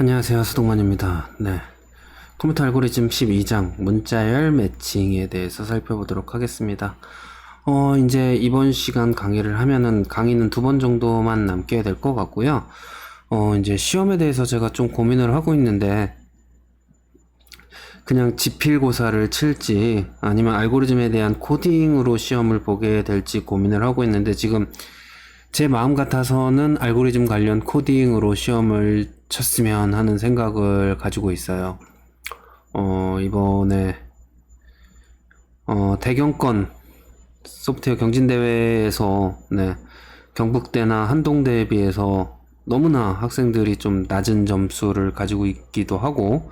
안녕하세요, 수동만입니다. 네. 컴퓨터 알고리즘 12장 문자열 매칭에 대해서 살펴보도록 하겠습니다. 이제 이번 시간 강의를 하면은 강의는 2번 정도만 남게 될 것 같고요. 이제 시험에 대해서 제가 좀 고민을 하고 있는데, 그냥 지필고사를 칠지 아니면 알고리즘에 대한 코딩으로 시험을 보게 될지 고민을 하고 있는데, 지금 제 마음 같아서는 알고리즘 관련 코딩으로 시험을 쳤으면 하는 생각을 가지고 있어요. 이번에 대경권 소프트웨어 경진대회에서 경북대나 한동대에 비해서 너무나 학생들이 좀 낮은 점수를 가지고 있기도 하고,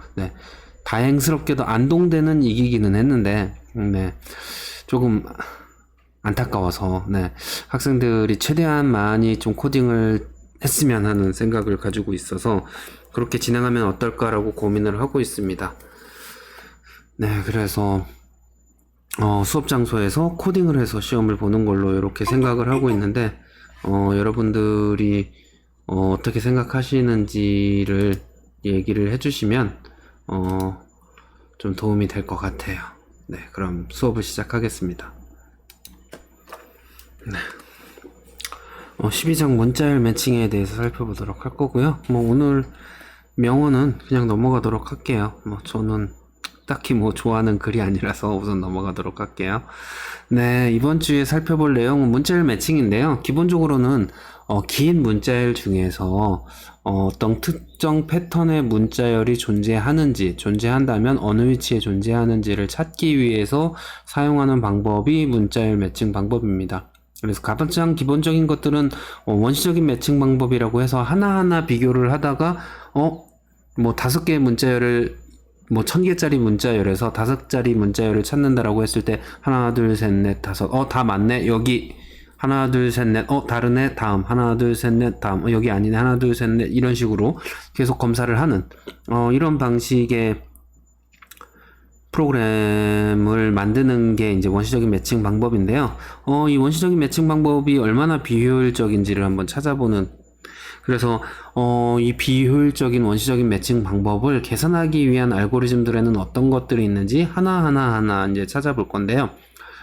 다행스럽게도 안동대는 이기기는 했는데, 조금 안타까워서, 학생들이 최대한 많이 좀 코딩을 했으면 하는 생각을 가지고 있어서 그렇게 진행하면 어떨까라고 고민을 하고 있습니다. 그래서 수업 장소에서 코딩을 해서 시험을 보는 걸로 이렇게 생각을 하고 있는데, 여러분들이 어떻게 생각하시는지를 얘기를 해주시면 좀 도움이 될 것 같아요. 그럼 수업을 시작하겠습니다. 12장 문자열 매칭에 대해서 살펴보도록 할 거고요. 오늘 명언은 그냥 넘어가도록 할게요. 저는 딱히 좋아하는 글이 아니라서 우선 넘어가도록 할게요. 이번 주에 살펴볼 내용은 문자열 매칭인데요. 기본적으로는 긴 문자열 중에서 어떤 특정 패턴의 문자열이 존재한다면 어느 위치에 존재하는지를 찾기 위해서 사용하는 방법이 문자열 매칭 방법입니다. 그래서 가장 기본적인 것들은 원시적인 매칭 방법이라고 해서 하나하나 비교를 하다가 5개의 문자열을 1000개짜리 문자열에서 5자리 문자열을 찾는다라고 했을 때 하나 둘 셋 넷 다섯 다 맞네 여기 하나 둘 셋 넷 다르네 다음 하나 둘 셋 넷 다음 여기 아니네 하나 둘 셋 넷 이런 식으로 계속 검사를 하는 이런 방식의 프로그램을 만드는 게 이제 원시적인 매칭 방법인데요. 이 원시적인 매칭 방법이 얼마나 비효율적인지를 한번 찾아보는, 그래서 이 비효율적인 원시적인 매칭 방법을 개선하기 위한 알고리즘들에는 어떤 것들이 있는지 하나하나 이제 찾아볼 건데요.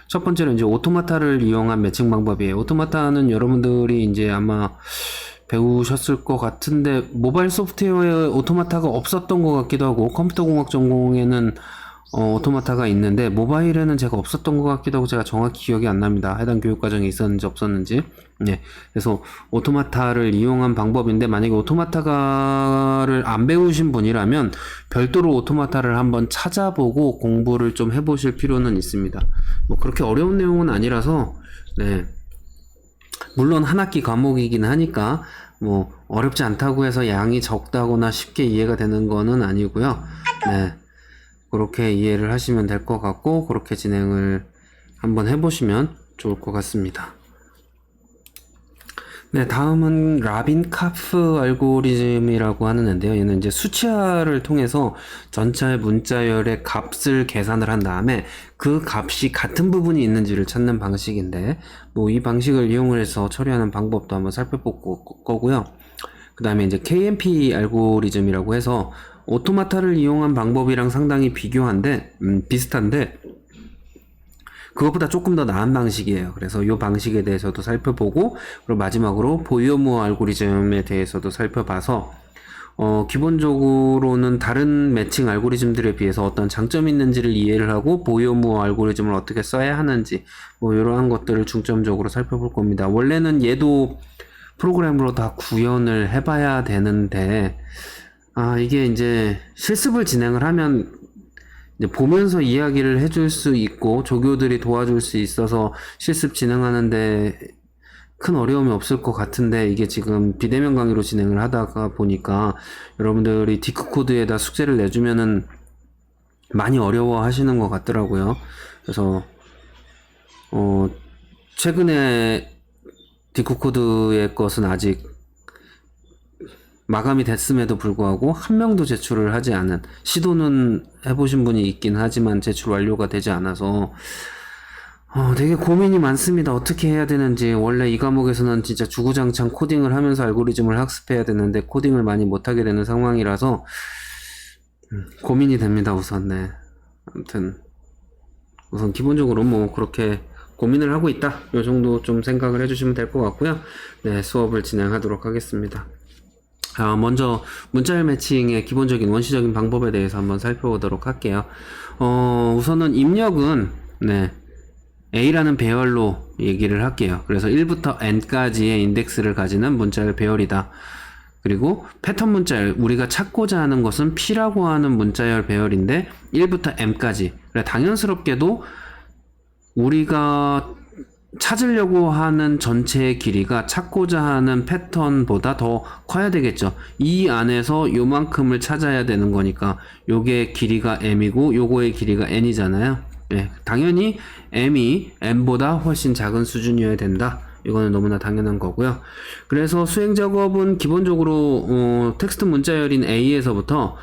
첫 번째는 이제 오토마타를 이용한 매칭 방법이에요. 오토마타는 여러분들이 이제 아마 배우셨을 것 같은데, 모바일 소프트웨어에 오토마타가 없었던 것 같기도 하고, 컴퓨터공학 전공에는 오토마타가 있는데 모바일에는 제가 없었던 것 같기도 하고, 제가 정확히 기억이 안 납니다. 해당 교육과정에 있었는지 없었는지. 그래서 오토마타를 이용한 방법인데, 만약에 오토마타를 안 배우신 분이라면 별도로 오토마타를 한번 찾아보고 공부를 좀 해보실 필요는 있습니다. 그렇게 어려운 내용은 아니라서, 물론 한 학기 과목이긴 하니까 어렵지 않다고 해서 양이 적다거나 쉽게 이해가 되는 거는 아니고요. 그렇게 이해를 하시면 될 것 같고, 그렇게 진행을 한번 해보시면 좋을 것 같습니다. 다음은 라빈카프 알고리즘이라고 하는 앤데요. 얘는 이제 수치화를 통해서 전체 문자열의 값을 계산을 한 다음에 그 값이 같은 부분이 있는지를 찾는 방식인데, 이 방식을 이용을 해서 처리하는 방법도 한번 살펴볼 거고요. 그 다음에 이제 KMP 알고리즘이라고 해서 오토마타를 이용한 방법이랑 상당히 비슷한데 그것보다 조금 더 나은 방식이에요. 그래서 이 방식에 대해서도 살펴보고, 그리고 마지막으로 보이오무어 알고리즘에 대해서도 살펴봐서 기본적으로는 다른 매칭 알고리즘들에 비해서 어떤 장점이 있는지를 이해를 하고, 보이오무어 알고리즘을 어떻게 써야 하는지 이러한 것들을 중점적으로 살펴볼 겁니다. 원래는 얘도 프로그램으로 다 구현을 해봐야 되는데, 이게 이제 실습을 진행을 하면 이제 보면서 이야기를 해줄 수 있고 조교들이 도와줄 수 있어서 실습 진행하는데 큰 어려움이 없을 것 같은데, 이게 지금 비대면 강의로 진행을 하다가 보니까 여러분들이 디크코드에다 숙제를 내주면은 많이 어려워 하시는 것 같더라고요. 그래서 최근에 디크코드의 것은 아직 마감이 됐음에도 불구하고 한 명도 제출을 하지 않은, 시도는 해보신 분이 있긴 하지만 제출 완료가 되지 않아서 되게 고민이 많습니다. 어떻게 해야 되는지. 원래 이 과목에서는 진짜 주구장창 코딩을 하면서 알고리즘을 학습해야 되는데 코딩을 많이 못하게 되는 상황이라서 고민이 됩니다, 우선. 네. 아무튼 우선 기본적으로 뭐 그렇게 고민을 하고 있다. 요 정도 좀 생각을 해주시면 될 것 같고요. 네, 수업을 진행하도록 하겠습니다. 먼저 문자열 매칭의 기본적인 원시적인 방법에 대해서 한번 살펴보도록 할게요. 우선은 입력은 네, A라는 배열로 얘기를 할게요. 그래서 1부터 N까지의 인덱스를 가지는 문자열 배열이다. 그리고 패턴 문자열, 우리가 찾고자 하는 것은 P라고 하는 문자열 배열인데 1부터 M까지. 당연스럽게도 우리가 찾으려고 하는 전체의 길이가 찾고자 하는 패턴보다 더 커야 되겠죠. 이 안에서 요만큼을 찾아야 되는 거니까 요게 길이가 M이고 요거의 길이가 N이잖아요. 네, 당연히 M이 N보다 훨씬 작은 수준이어야 된다. 이거는 너무나 당연한 거고요. 그래서 수행 작업은 기본적으로 텍스트 문자열인 A에서부터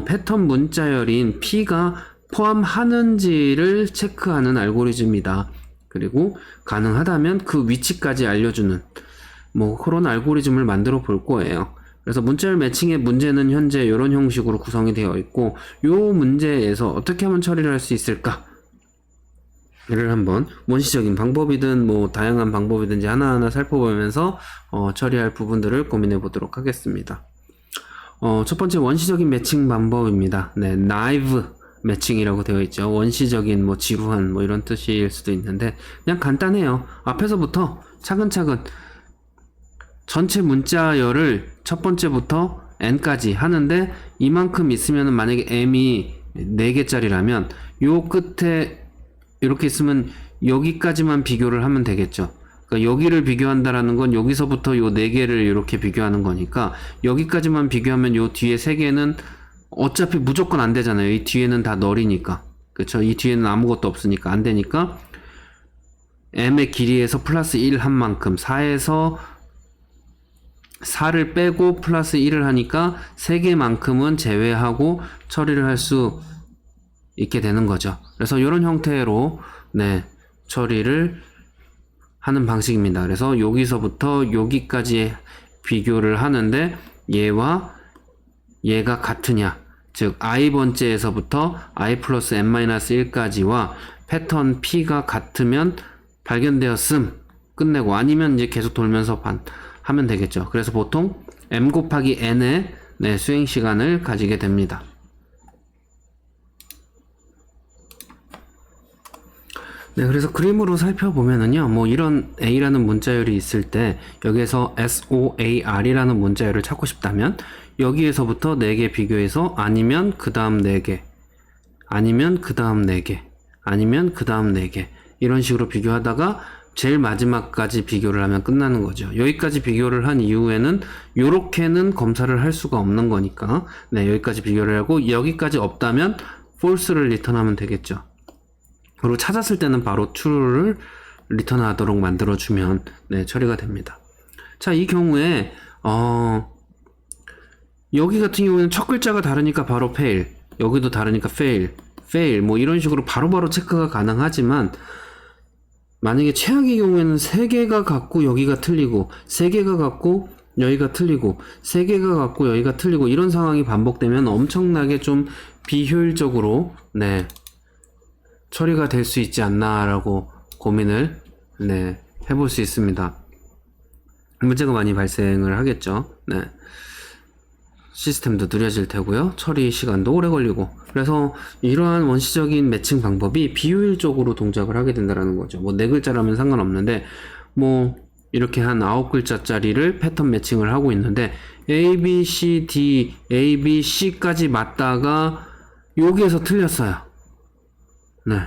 패턴 문자열인 P가 포함하는지를 체크하는 알고리즘이다. 그리고 가능하다면 그 위치까지 알려주는 뭐 그런 알고리즘을 만들어 볼 거예요. 그래서 문자열 매칭의 문제는 현재 이런 형식으로 구성이 되어 있고 이 문제에서 어떻게 하면 처리를 할 수 있을까? 를 한번 원시적인 방법이든 뭐 다양한 방법이든지 하나하나 살펴보면서 처리할 부분들을 고민해 보도록 하겠습니다. 첫 번째 원시적인 매칭 방법입니다. 네, naive 매칭이라고 되어 있죠. 원시적인 뭐 지루한 뭐 이런 뜻일 수도 있는데 그냥 간단해요. 앞에서부터 차근차근 전체 문자열을 첫 번째부터 n까지 하는데 이만큼 있으면 만약에 m이 4개짜리라면 요 끝에 이렇게 있으면 여기까지만 비교를 하면 되겠죠. 그러니까 여기를 비교한다라는 건 여기서부터 요 4개를 이렇게 비교하는 거니까 여기까지만 비교하면 요 뒤에 3개는 어차피 무조건 안 되잖아요. 이 뒤에는 다 널이니까. 그쵸? 이 뒤에는 아무것도 없으니까 안 되니까 m의 길이에서 플러스 1 한 만큼 4에서 4를 빼고 플러스 1을 하니까 3개만큼은 제외하고 처리를 할 수 있게 되는 거죠. 그래서 이런 형태로 네, 처리를 하는 방식입니다. 그래서 여기서부터 여기까지 비교를 하는데 얘와 얘가 같으냐, 즉 i번째에서부터 i 플러스 n-1까지와 패턴 p가 같으면 발견되었음 끝내고 아니면 이제 계속 돌면서 하면 되겠죠. 그래서 보통 m 곱하기 n의 네, 수행 시간을 가지게 됩니다. 네, 그래서 그림으로 살펴보면은요, 뭐 이런 A라는 문자열이 있을 때 여기에서 SOAR이라는 문자열을 찾고 싶다면 여기에서부터 4개 비교해서 아니면 그 다음 4개, 아니면 그 다음 4개, 아니면 그 다음 4개 이런 식으로 비교하다가 제일 마지막까지 비교를 하면 끝나는 거죠. 여기까지 비교를 한 이후에는 요렇게는 검사를 할 수가 없는 거니까 네, 여기까지 비교를 하고 여기까지 없다면 false를 리턴하면 되겠죠. 그리고 찾았을 때는 바로 true를 리턴하도록 만들어주면 네, 처리가 됩니다. 자, 이 경우에 여기 같은 경우에는 첫 글자가 다르니까 바로 fail, 여기도 다르니까 fail 뭐 이런 식으로 바로바로 체크가 가능하지만 만약에 최악의 경우에는 3개가 같고 여기가 틀리고 3개가 같고 여기가 틀리고 3개가 같고 여기가 틀리고 이런 상황이 반복되면 엄청나게 좀 비효율적으로 네, 처리가 될 수 있지 않나라고 고민을 네, 해볼 수 있습니다. 문제가 많이 발생을 하겠죠. 네. 시스템도 느려질 테고요. 처리 시간도 오래 걸리고. 그래서 이러한 원시적인 매칭 방법이 비효율적으로 동작을 하게 된다는 거죠. 뭐 4글자라면 상관없는데 뭐 이렇게 한 9글자짜리를 패턴 매칭을 하고 있는데 A, B, C, D, A, B, C까지 맞다가 여기에서 틀렸어요. 네.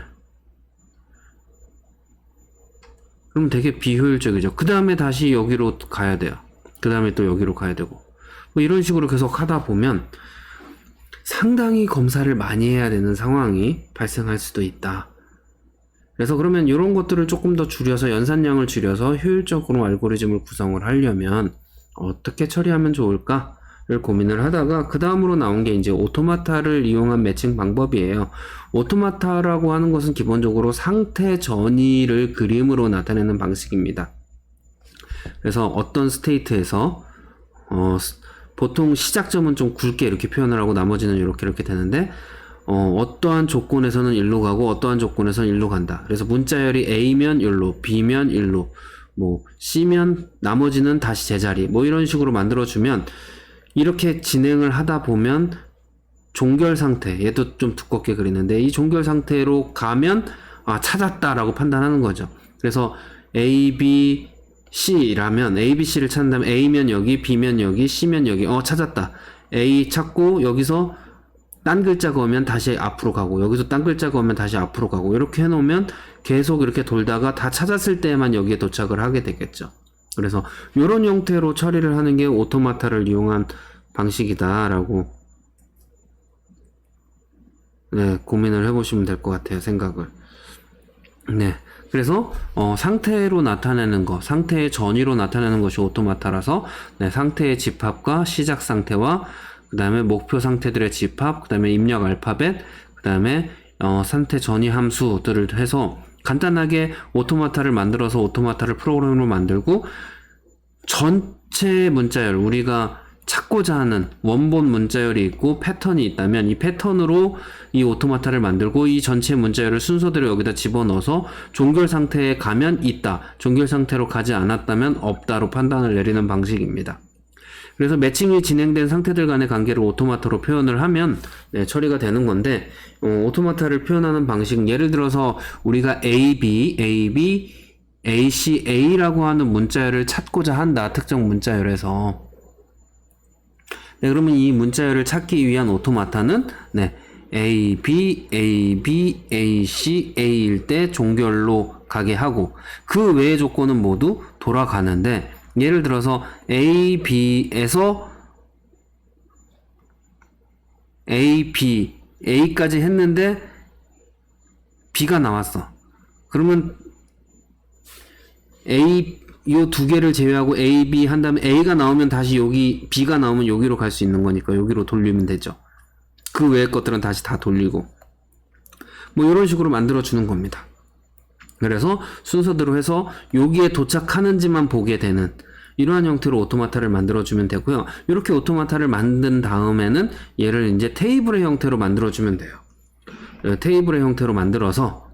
그럼 되게 비효율적이죠. 그 다음에 다시 여기로 가야 돼요. 그 다음에 또 여기로 가야 되고. 뭐 이런 식으로 계속 하다 보면 상당히 검사를 많이 해야 되는 상황이 발생할 수도 있다. 그래서 그러면 이런 것들을 조금 더 줄여서 연산량을 줄여서 효율적으로 알고리즘을 구성을 하려면 어떻게 처리하면 좋을까? 고민을 하다가 그 다음으로 나온 게 이제 오토마타를 이용한 매칭 방법이에요. 오토마타라고 하는 것은 기본적으로 상태 전이를 그림으로 나타내는 방식입니다. 그래서 어떤 스테이트에서 보통 시작점은 좀 굵게 이렇게 표현을 하고 나머지는 이렇게 되는데 어떠한 조건에서는 일로 가고 어떠한 조건에서는 일로 간다. 그래서 문자열이 A면 일로, B면 일로, 뭐 C면 나머지는 다시 제자리, 뭐 이런 식으로 만들어주면 이렇게 진행을 하다 보면 종결 상태, 얘도 좀 두껍게 그리는데 이 종결 상태로 가면 찾았다라고 판단하는 거죠. 그래서 A, B, C라면 A, B, C를 찾는다면 A면 여기, B면 여기, C면 여기. 찾았다. A 찾고 여기서 딴 글자가 오면 다시 앞으로 가고 여기서 딴 글자가 오면 다시 앞으로 가고 이렇게 해놓으면 계속 이렇게 돌다가 다 찾았을 때만 여기에 도착을 하게 되겠죠. 그래서 이런 형태로 처리를 하는 게 오토마타를 이용한 방식이다라고 고민을 해보시면 될 것 같아요. 생각을. 그래서 상태로 나타내는 거, 상태의 전위로 나타내는 것이 오토마타라서 상태의 집합과 시작 상태와 그 다음에 목표 상태들의 집합, 그 다음에 입력 알파벳, 그 다음에 상태 전위 함수들을 해서 간단하게 오토마타를 만들어서 오토마타를 프로그램으로 만들고 전체 문자열, 우리가 찾고자 하는 원본 문자열이 있고 패턴이 있다면 이 패턴으로 이 오토마타를 만들고 이 전체 문자열을 순서대로 여기다 집어넣어서 종결 상태에 가면 있다, 종결 상태로 가지 않았다면 없다로 판단을 내리는 방식입니다. 그래서 매칭이 진행된 상태들 간의 관계를 오토마타로 표현을 하면 처리가 되는 건데 오토마타를 표현하는 방식, 예를 들어서 우리가 AB, AB, AC, A라고 하는 문자열을 찾고자 한다. 특정 문자열에서. 그러면 이 문자열을 찾기 위한 오토마타는 A, B, A, B, A, C, A일 때 종결로 가게 하고 그 외의 조건은 모두 돌아가는데 예를 들어서 A, B에서 A, B, A까지 했는데 B가 나왔어. 그러면 A 요 두 개를 제외하고 A, B 한 다음에 A가 나오면 다시 여기 B가 나오면 여기로 갈 수 있는 거니까 여기로 돌리면 되죠. 그 외의 것들은 다시 다 돌리고 뭐 이런 식으로 만들어 주는 겁니다. 그래서 순서대로 해서 여기에 도착하는지만 보게 되는 이러한 형태로 오토마타를 만들어 주면 되고요. 이렇게 오토마타를 만든 다음에는 얘를 이제 테이블의 형태로 만들어 주면 돼요. 테이블의 형태로 만들어서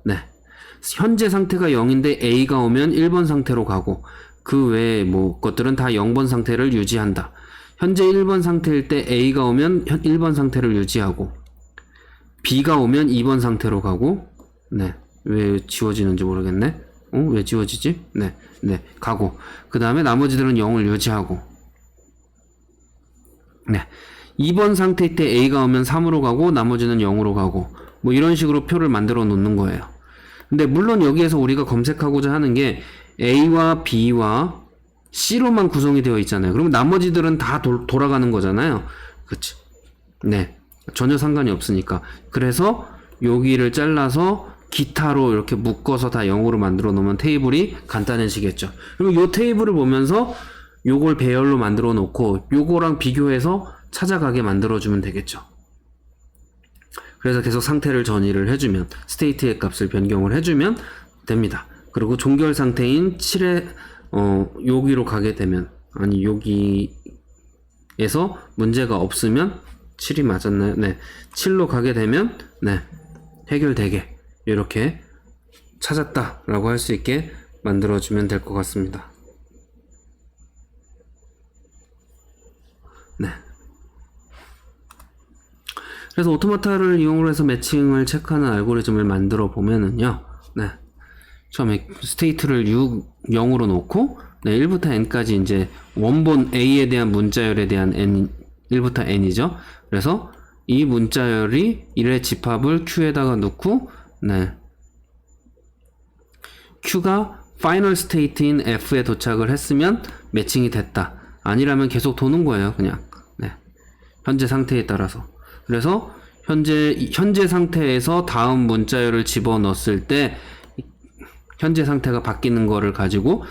현재 상태가 0인데 A가 오면 1번 상태로 가고 그 외의 뭐 것들은 다 0번 상태를 유지한다. 현재 1번 상태일 때 A가 오면 1번 상태를 유지하고 B가 오면 2번 상태로 가고 왜 지워지는지 모르겠네. 왜 지워지지? 가고 그 다음에 나머지들은 0을 유지하고 2번 상태일 때 A가 오면 3으로 가고 나머지는 0으로 가고 뭐 이런 식으로 표를 만들어 놓는 거예요. 근데 물론 여기에서 우리가 검색하고자 하는 게 A와 B와 C로만 구성이 되어 있잖아요. 그러면 나머지들은 다 돌아가는 거잖아요. 그치? 전혀 상관이 없으니까. 그래서 여기를 잘라서 기타로 이렇게 묶어서 다 0으로 만들어 놓으면 테이블이 간단해지겠죠. 그리고 요 테이블을 보면서 요걸 배열로 만들어 놓고 요거랑 비교해서 찾아가게 만들어 주면 되겠죠. 그래서 계속 상태를 전이를 해주면 스테이트의 값을 변경을 해주면 됩니다. 그리고 종결 상태인 7에 여기로 가게 되면 여기에서 문제가 없으면 7이 맞았나요? 7로 가게 되면 해결되게 이렇게 찾았다 라고 할 수 있게 만들어주면 될 것 같습니다. 그래서 오토마타를 이용을 해서 매칭을 체크하는 알고리즘을 만들어 보면은요, 처음에 스테이트를 0으로 놓고 1부터 n까지 이제 원본 A에 대한 문자열에 대한 n 1부터 n이죠. 그래서 이 문자열이 1의 집합을 Q에다가 넣고 Q가 파이널 스테이트인 F에 도착을 했으면 매칭이 됐다. 아니라면 계속 도는 거예요, 그냥. 현재 상태에 따라서. 그래서 현재 상태에서 다음 문자열을 집어넣었을 때 현재 상태가 바뀌는 거를 가지고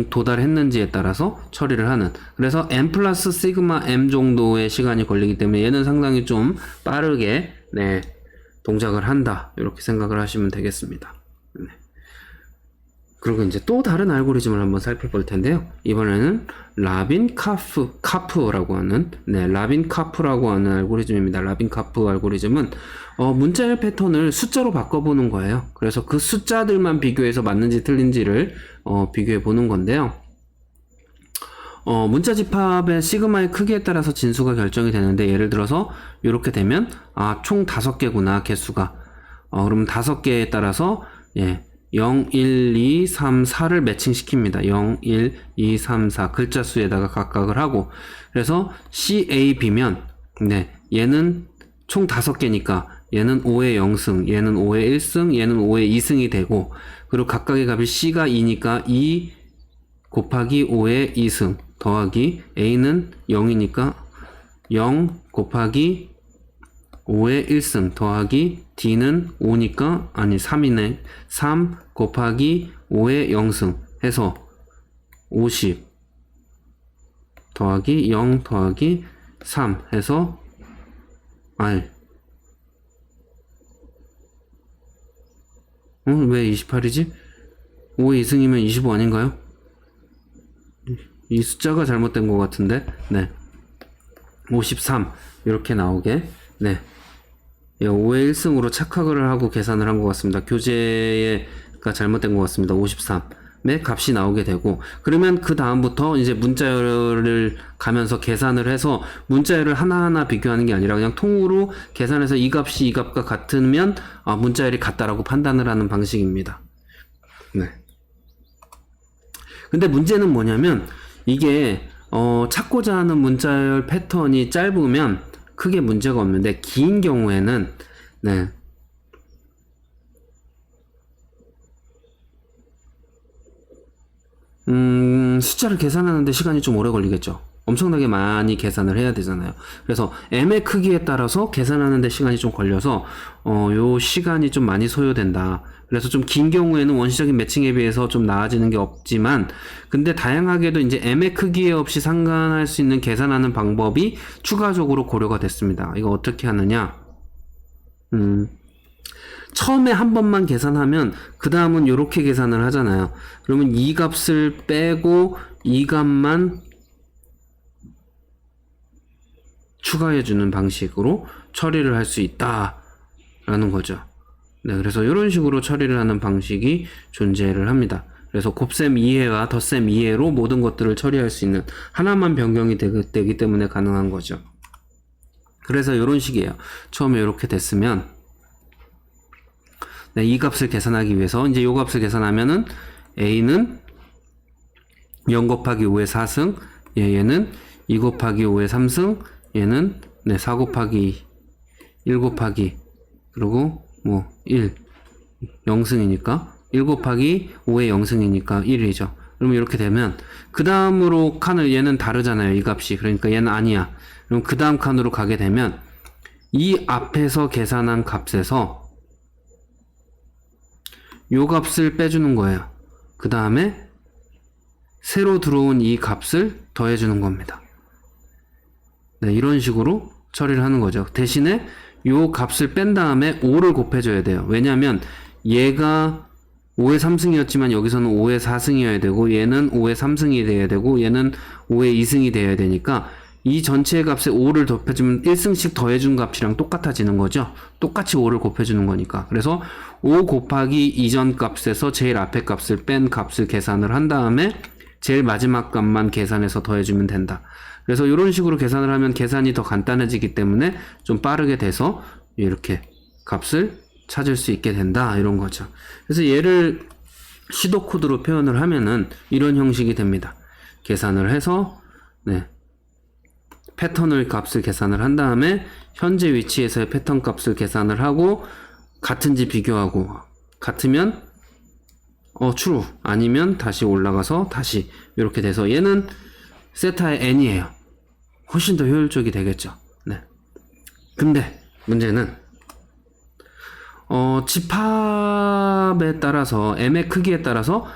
도달했는지에 따라서 처리를 하는. 그래서 n 플러스 시그마 m 정도의 시간이 걸리기 때문에 얘는 상당히 좀 빠르게 네, 동작을 한다. 이렇게 생각을 하시면 되겠습니다. 네. 그리고 이제 또 다른 알고리즘을 한번 살펴볼 텐데요. 이번에는 라빈카프라고 하는 라빈카프라고 하는 알고리즘입니다. 라빈카프 알고리즘은 문자열 패턴을 숫자로 바꿔보는 거예요. 그래서 그 숫자들만 비교해서 맞는지 틀린지를 비교해 보는 건데요. 문자 집합의 시그마의 크기에 따라서 진수가 결정이 되는데, 예를 들어서 이렇게 되면 총 5개구나 개수가. 그러면 5개에 따라서 0, 1, 2, 3, 4를 매칭시킵니다. 0, 1, 2, 3, 4 글자 수에다가 각각을 하고, 그래서 CAB면 얘는 총 5개니까 얘는 5의 0승, 얘는 5의 1승, 얘는 5의 2승이 되고, 그리고 각각의 값이 C가 2니까 2 곱하기 5의 2승 더하기 A는 0이니까 0 곱하기 5의 1승 더하기 D는 5니까 3이네. 3 곱하기 5의 0승 해서 50 더하기 0 더하기 3 해서 R. 왜 28이지? 5의 2승이면 25 아닌가요? 이 숫자가 잘못된 것 같은데. 53 이렇게 나오게 5의 1승으로 착각을 하고 계산을 한 것 같습니다. 교재가 잘못된 것 같습니다. 53의 값이 나오게 되고, 그러면 그 다음부터 이제 문자열을 가면서 계산을 해서 문자열을 하나하나 비교하는 게 아니라 그냥 통으로 계산해서 이 값이 이 값과 같으면 문자열이 같다라고 판단을 하는 방식입니다. 근데 문제는 뭐냐면, 이게 찾고자 하는 문자열 패턴이 짧으면 크게 문제가 없는데, 긴 경우에는 숫자를 계산하는데 시간이 좀 오래 걸리겠죠. 엄청나게 많이 계산을 해야 되잖아요. 그래서 m의 크기에 따라서 계산하는데 시간이 좀 걸려서 요 시간이 좀 많이 소요된다. 그래서 좀 긴 경우에는 원시적인 매칭에 비해서 좀 나아지는 게 없지만, 근데 다양하게도 이제 m의 크기에 없이 상관할 수 있는 계산하는 방법이 추가적으로 고려가 됐습니다. 이거 어떻게 하느냐? 처음에 한 번만 계산하면 그 다음은 이렇게 계산을 하잖아요. 그러면 이 값을 빼고 이 값만 추가해주는 방식으로 처리를 할 수 있다라는 거죠. 그래서 이런 식으로 처리를 하는 방식이 존재를 합니다. 그래서 곱셈 2해와 덧셈 2해로 모든 것들을 처리할 수 있는, 하나만 변경이 되기 때문에 가능한 거죠. 그래서 이런 식이에요. 처음에 이렇게 됐으면 이 값을 계산하기 위해서 이제 이 값을 계산하면은 A는 0 곱하기 5의 4승, 얘는 2 곱하기 5의 3승, 얘는 4 곱하기 1 곱하기 그리고 1 0승이니까 1 곱하기 5의 0승이니까 1이죠. 그러면 이렇게 되면 그 다음으로 칸을, 얘는 다르잖아요, 이 값이. 그러니까 얘는 아니야. 그럼 그 다음 칸으로 가게 되면 이 앞에서 계산한 값에서 요 값을 빼주는 거예요. 그 다음에 새로 들어온 이 값을 더해주는 겁니다. 이런 식으로 처리를 하는 거죠. 대신에 요 값을 뺀 다음에 5를 곱해줘야 돼요. 왜냐면 얘가 5의 3승이었지만 여기서는 5의 4승이어야 되고, 얘는 5의 3승이 돼야 되고, 얘는 5의 2승이 돼야 되니까 이 전체의 값에 5를 곱해주면 1승씩 더해준 값이랑 똑같아지는 거죠. 똑같이 5를 곱해주는 거니까. 그래서 5 곱하기 이전 값에서 제일 앞에 값을 뺀 값을 계산을 한 다음에 제일 마지막 값만 계산해서 더해주면 된다. 그래서 이런 식으로 계산을 하면 계산이 더 간단해지기 때문에 좀 빠르게 돼서 이렇게 값을 찾을 수 있게 된다, 이런 거죠. 그래서 얘를 시도 코드로 표현을 하면은 이런 형식이 됩니다. 계산을 해서 패턴을 값을 계산을 한 다음에 현재 위치에서의 패턴 값을 계산을 하고, 같은지 비교하고, 같으면 true, 아니면 다시 올라가서 다시 이렇게 돼서 얘는 세타의 n이에요. 훨씬 더 효율적이 되겠죠. 근데 문제는 집합에 따라서 m의 크기에 따라서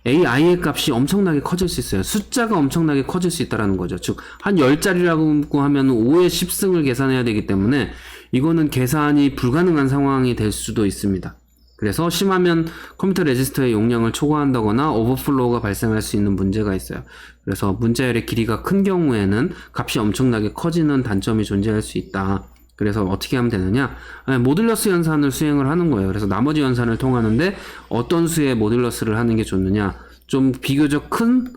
AI의 값이 엄청나게 커질 수 있어요. 숫자가 엄청나게 커질 수 있다는 거죠. 즉, 한 10자리라고 하면 5의 10승을 계산해야 되기 때문에 이거는 계산이 불가능한 상황이 될 수도 있습니다. 그래서 심하면 컴퓨터 레지스터의 용량을 초과한다거나 오버플로우가 발생할 수 있는 문제가 있어요. 그래서 문자열의 길이가 큰 경우에는 값이 엄청나게 커지는 단점이 존재할 수 있다. 그래서 어떻게 하면 되느냐? 모듈러스 연산을 수행을 하는 거예요. 그래서 나머지 연산을 통하는데 어떤 수의 모듈러스를 하는 게 좋느냐? 좀 비교적 큰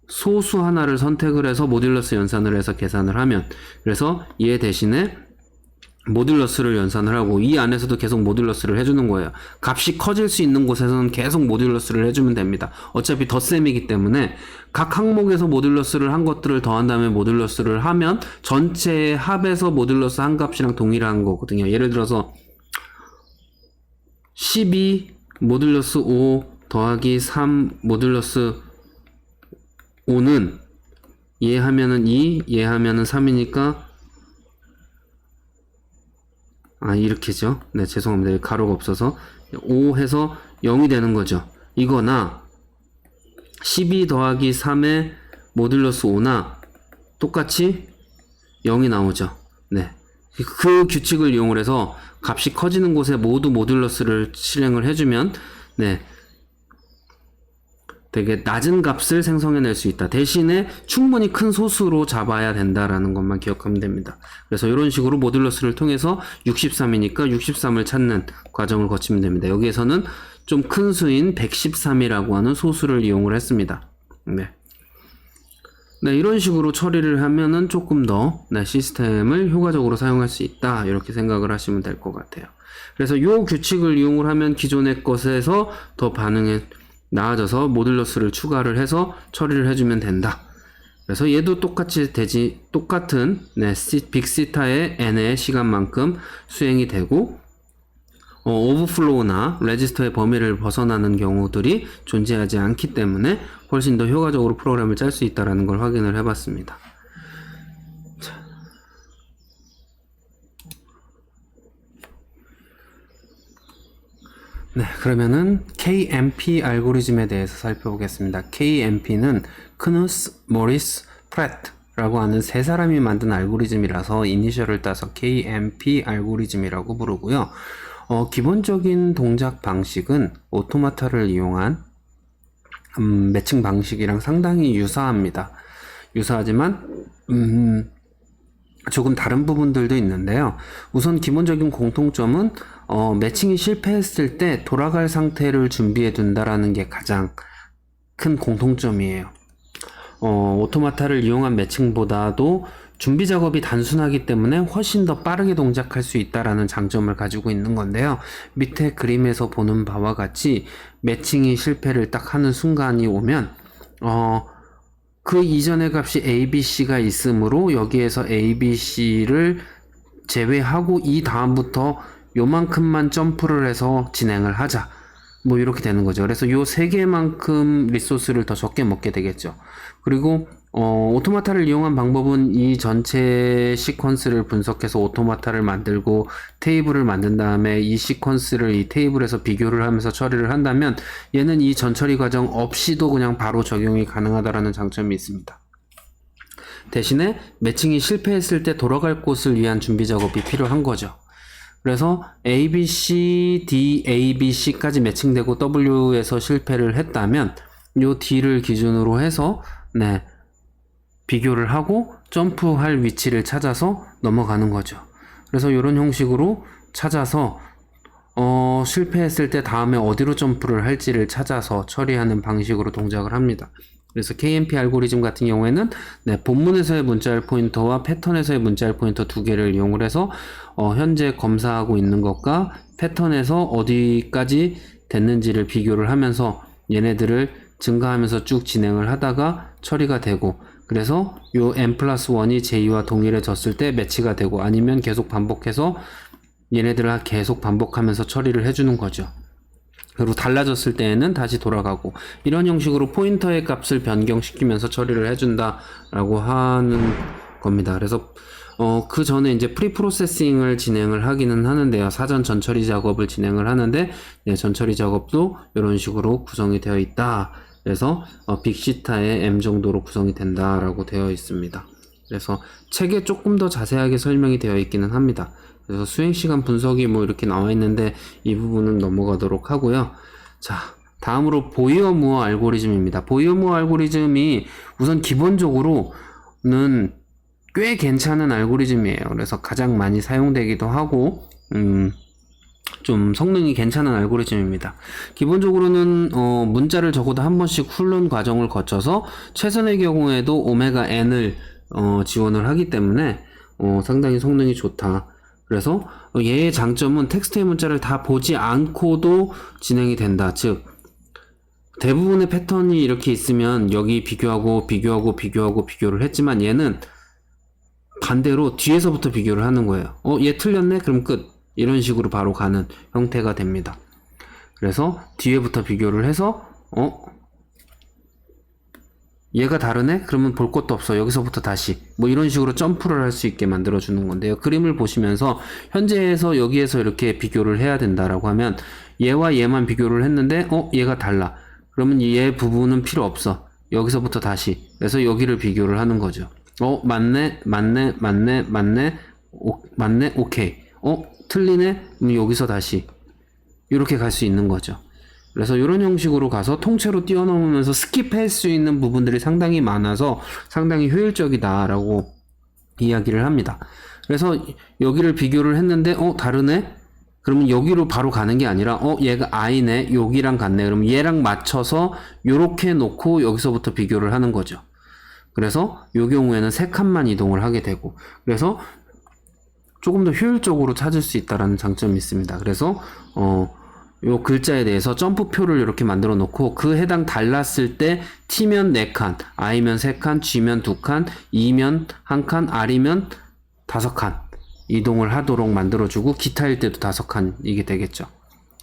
소수 하나를 선택을 해서 모듈러스 연산을 해서 계산을 하면, 그래서 얘 대신에 모듈러스를 연산을 하고 이 안에서도 계속 모듈러스를 해주는 거예요. 값이 커질 수 있는 곳에서는 계속 모듈러스를 해주면 됩니다. 어차피 덧셈이기 때문에 각 항목에서 모듈러스를 한 것들을 더한 다음에 모듈러스를 하면 전체 합에서 모듈러스 한 값이랑 동일한 거거든요. 예를 들어서 12 모듈러스 5 더하기 3 모듈러스 5는 얘 하면은 2, 얘 하면은 3이니까 이렇게죠. 네, 죄송합니다. 가로가 없어서 5 해서 0이 되는 거죠. 이거나 12 더하기 3의 모듈러스 5나 똑같이 0이 나오죠. 네. 그 규칙을 이용을 해서 값이 커지는 곳에 모두 모듈러스를 실행을 해주면, 네, 되게 낮은 값을 생성해낼 수 있다. 대신에 충분히 큰 소수로 잡아야 된다라는 것만 기억하면 됩니다. 그래서 이런 식으로 모듈러스를 통해서 63이니까 63을 찾는 과정을 거치면 됩니다. 여기에서는 좀 큰 수인 113이라고 하는 소수를 이용을 했습니다. 네. 네, 이런 식으로 처리를 하면은 조금 더 시스템을 효과적으로 사용할 수 있다. 이렇게 생각을 하시면 될 것 같아요. 그래서 이 규칙을 이용을 하면 기존의 것에서 더 반응이 나아져서 모듈러스를 추가를 해서 처리를 해주면 된다. 그래서 얘도 똑같은 빅시타의 n의 시간만큼 수행이 되고, 오버플로우나 레지스터의 범위를 벗어나는 경우들이 존재하지 않기 때문에 훨씬 더 효과적으로 프로그램을 짤 수 있다는 걸 확인을 해봤습니다. 네, 그러면은 KMP 알고리즘에 대해서 살펴보겠습니다. KMP는 크누스, 모리스, 프레트라고 하는 세 사람이 만든 알고리즘이라서 이니셜을 따서 KMP 알고리즘이라고 부르고요. 기본적인 동작 방식은 오토마타를 이용한 매칭 방식이랑 상당히 유사합니다. 유사하지만 조금 다른 부분들도 있는데요. 우선 기본적인 공통점은 매칭이 실패했을 때 돌아갈 상태를 준비해 둔다라는 게 가장 큰 공통점이에요. 오토마타를 이용한 매칭보다도 준비 작업이 단순하기 때문에 훨씬 더 빠르게 동작할 수 있다라는 장점을 가지고 있는 건데요. 밑에 그림에서 보는 바와 같이 매칭이 실패를 딱 하는 순간이 오면 그 이전의 값이 ABC가 있으므로 여기에서 ABC를 제외하고 이 다음부터 요만큼만 점프를 해서 진행을 하자. 뭐 이렇게 되는 거죠. 그래서 요 세 개만큼 리소스를 더 적게 먹게 되겠죠. 그리고 오토마타를 이용한 방법은 이 전체 시퀀스를 분석해서 오토마타를 만들고 테이블을 만든 다음에 이 시퀀스를 이 테이블에서 비교를 하면서 처리를 한다면 얘는 이 전처리 과정 없이도 그냥 바로 적용이 가능하다라는 장점이 있습니다. 대신에 매칭이 실패했을 때 돌아갈 곳을 위한 준비 작업이 필요한 거죠. 그래서 ABC, D, ABC까지 매칭되고 W에서 실패를 했다면 요 D를 기준으로 해서 비교를 하고 점프할 위치를 찾아서 넘어가는 거죠. 그래서 이런 형식으로 찾아서 실패했을 때 다음에 어디로 점프를 할지를 찾아서 처리하는 방식으로 동작을 합니다. 그래서 KMP 알고리즘 같은 경우에는 본문에서의 문자열 포인터와 패턴에서의 문자열 포인터 두 개를 이용을 해서 현재 검사하고 있는 것과 패턴에서 어디까지 됐는지를 비교를 하면서 얘네들을 증가하면서 쭉 진행을 하다가 처리가 되고, 그래서 요 n+1이 j2와 동일해졌을 때 매치가 되고, 아니면 계속 반복해서 얘네들을 계속 반복하면서 처리를 해주는 거죠. 그리고 달라졌을 때에는 다시 돌아가고, 이런 형식으로 포인터의 값을 변경시키면서 처리를 해준다라고 하는 겁니다. 그래서 그 전에 이제 프리프로세싱을 진행을 하기는 하는데요. 사전 전처리 작업을 진행을 하는데 전처리 작업도 이런 식으로 구성이 되어 있다. 그래서 빅시타의 M 정도로 구성이 된다라고 되어 있습니다. 그래서 책에 조금 더 자세하게 설명이 되어 있기는 합니다. 그래서 수행시간 분석이 뭐 이렇게 나와 있는데 이 부분은 넘어가도록 하고요. 자, 다음으로 보이어무어 알고리즘입니다. 보이어무어 알고리즘이 우선 기본적으로는 꽤 괜찮은 알고리즘이에요. 그래서 가장 많이 사용되기도 하고 좀 성능이 괜찮은 알고리즘입니다. 기본적으로는 문자를 적어도 한 번씩 훈련 과정을 거쳐서 최선의 경우에도 오메가 n을 지원을 하기 때문에 상당히 성능이 좋다. 그래서 얘의 장점은 텍스트의 문자를 다 보지 않고도 진행이 된다. 즉 대부분의 패턴이 이렇게 있으면 여기 비교를 했지만 얘는 반대로 뒤에서부터 비교를 하는 거예요. 얘 틀렸네? 그럼 끝. 이런 식으로 바로 가는 형태가 됩니다. 그래서 뒤에부터 비교를 해서 얘가 다르네? 그러면 볼 것도 없어. 여기서부터 다시 뭐 이런 식으로 점프를 할 수 있게 만들어 주는 건데요. 그림을 보시면서 현재에서 여기에서 이렇게 비교를 해야 된다라고 하면 얘와 얘만 비교를 했는데 얘가 달라. 그러면 얘 부분은 필요 없어. 여기서부터 다시. 그래서 여기를 비교를 하는 거죠. 맞네, 오케이. 틀리네? 그럼 여기서 다시 이렇게 갈 수 있는 거죠. 그래서 이런 형식으로 가서 통째로 뛰어넘으면서 스킵할 수 있는 부분들이 상당히 많아서 상당히 효율적이다라고 이야기를 합니다. 그래서 여기를 비교를 했는데 다르네? 그러면 여기로 바로 가는 게 아니라 얘가 I네, 여기랑 같네. 그럼 얘랑 맞춰서 요렇게 놓고 여기서부터 비교를 하는 거죠. 그래서 이 경우에는 3칸만 이동을 하게 되고, 그래서 조금 더 효율적으로 찾을 수 있다라는 장점이 있습니다. 그래서 요 글자에 대해서 점프표를 이렇게 만들어 놓고 그 해당 달랐을 때 T면 4칸, I면 3칸, G면 2칸, E면 1칸, R이면 5칸 이동을 하도록 만들어주고 기타일 때도 5칸 이게 되겠죠.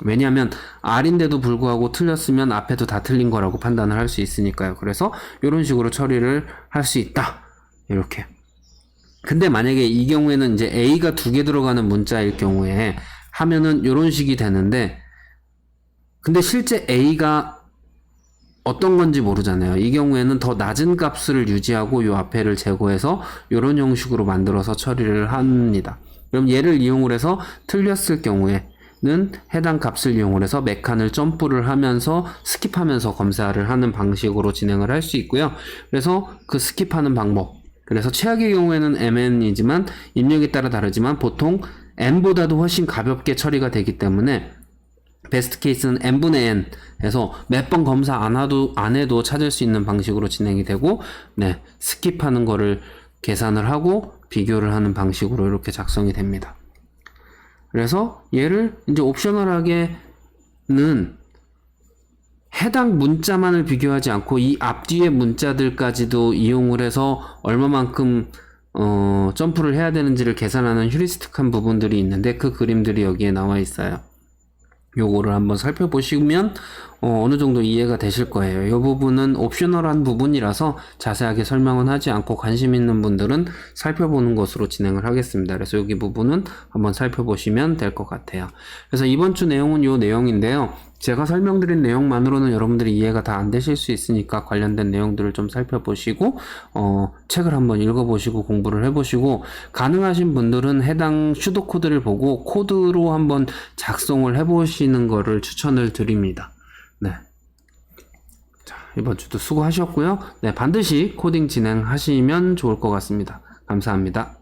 왜냐하면 R인데도 불구하고 틀렸으면 앞에도 다 틀린 거라고 판단을 할 수 있으니까요. 그래서 이런 식으로 처리를 할 수 있다. 이렇게. 근데 만약에 이 경우에는 이제 A가 2개 들어가는 문자일 경우에 하면은 이런 식이 되는데, 근데 실제 A가 어떤 건지 모르잖아요. 이 경우에는 더 낮은 값을 유지하고 이 앞에를 제거해서 이런 형식으로 만들어서 처리를 합니다. 그럼 얘를 이용을 해서 틀렸을 경우에는 해당 값을 이용을 해서 몇 칸을 점프를 하면서 스킵하면서 검사를 하는 방식으로 진행을 할 수 있고요. 그래서 그 스킵하는 방법, 그래서 최악의 경우에는 MN이지만 입력에 따라 다르지만 보통 N보다도 훨씬 가볍게 처리가 되기 때문에 베스트 케이스는 N분의 N 해서 몇 번 검사 안 해도 찾을 수 있는 방식으로 진행이 되고, 스킵하는 거를 계산을 하고 비교를 하는 방식으로 이렇게 작성이 됩니다. 그래서 얘를 이제 옵셔널하게는 해당 문자만을 비교하지 않고 이 앞뒤의 문자들까지도 이용을 해서 얼마만큼 점프를 해야 되는지를 계산하는 휴리스틱한 부분들이 있는데 그 그림들이 여기에 나와 있어요. 요거를 한번 살펴보시면 어느 정도 이해가 되실 거예요. 이 부분은 옵셔널한 부분이라서 자세하게 설명은 하지 않고 관심 있는 분들은 살펴보는 것으로 진행을 하겠습니다. 그래서 여기 부분은 한번 살펴보시면 될 것 같아요. 그래서 이번 주 내용은 요 내용인데요. 제가 설명드린 내용만으로는 여러분들이 이해가 다 안 되실 수 있으니까 관련된 내용들을 좀 살펴보시고 책을 한번 읽어보시고 공부를 해보시고, 가능하신 분들은 해당 슈도 코드를 보고 코드로 한번 작성을 해보시는 거를 추천을 드립니다. 자, 이번 주도 수고하셨고요. 반드시 코딩 진행하시면 좋을 것 같습니다. 감사합니다.